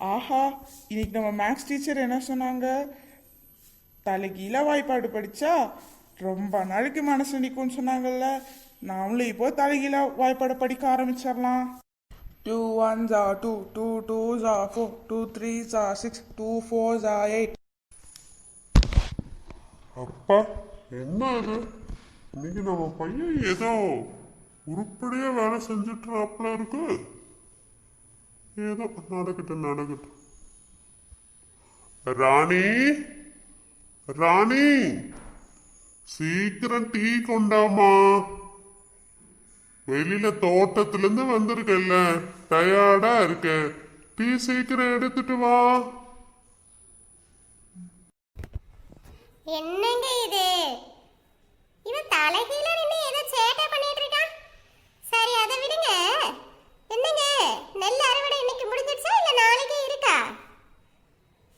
ஆஹா, இன்னைக்கு நம்ம maths teacher என்ன சொன்னாங்க? தலைகீழ வாய்ப்பாடு படிச்சா ரொம்ப நாளைக்கு மனசு நிற்கும்னு சொன்னாங்கல்ல. நாமளும் இப்போ தலைகீழ வாய்ப்பாடு படிக்க ஆரம்பிச்சிடலாம். 2 1s are 2, 2 2s are 4, 2 3s are 6, 2 4s are 8. அப்பா, என்ன இது? இன்னைக்கு நம்ம பையன் ஏதோ உருப்படியா வேலை செஞ்சுட்டு இருக்கு. ஏதோ நடக்கட்டும் நடக்கட்டும். ராணி, ராணி, சீக்கிரம் டீ கொண்டாமா. வெளியில தோட்டத்துல இருந்து வந்திருக்கல, டயர்டா இருக்க. டீ சீக்கிரம் எடுத்துட்டு வா. என்னங்க இது? இவன் தலைகீழ நின்னு ஏதோ சேட்டை பண்ணிட்டு இருக்கான். சரி, அதை விடுங்க. என்னங்க, நெல் அறுவடை இன்னைக்கு முடிஞ்சிடுச்சா இல்ல நாளைக்கே இருக்கா?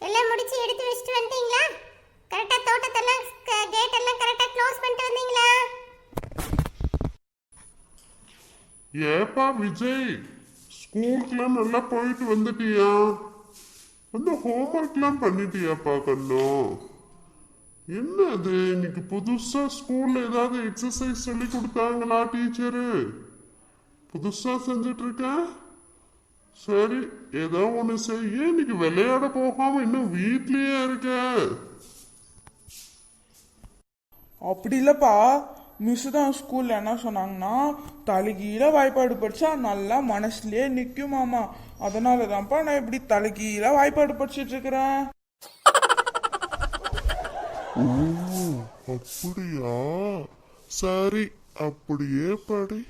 எல்லாம் முடிச்சு எடுத்து வச்சுட்டு வந்துட்டீங்களா? கரெக்டா தோட்டத்தெல்லாம் கேட் எல்லாம் கரெக்டா க்ளோஸ் பண்ணிட்டு வந்தீங்களா? ஏப்பா விஜய், ஸ்கூலுக்குலாம் நல்லா போயிட்டு வந்துட்டியா? வந்து ஹோம்ஒர்க்லாம் பண்ணிட்டியாப்பா கண்ணும்? என்ன அது, இன்னைக்கு புதுசா ஸ்கூல்ல ஏதாவது எக்ஸசைஸ் சொல்லி கொடுத்தாங்களா டீச்சரு? புதுசா செஞ்சுட்டு இருக்க. சரி, ஏதோ ஒண்ணு செய்ய. இன்னைக்கு விளையாட போகாம இன்னும் வீட்லயே இருக்க. அப்படி இல்லப்பா, மிஸ் தான் ஸ்கூல்ல என்ன சொன்னாங்கன்னா, தலைகீழ வாய்ப்பாடு படிச்சா நல்லா மனசுலயே நிக்குமாமா. அதனால தான்ப்பா நான் இப்படி தலைகீழ வாய்ப்பாடு படிச்சிட்டு இருக்கிறேன். ஓ, அப்படியா? சரி, அப்படியே படி.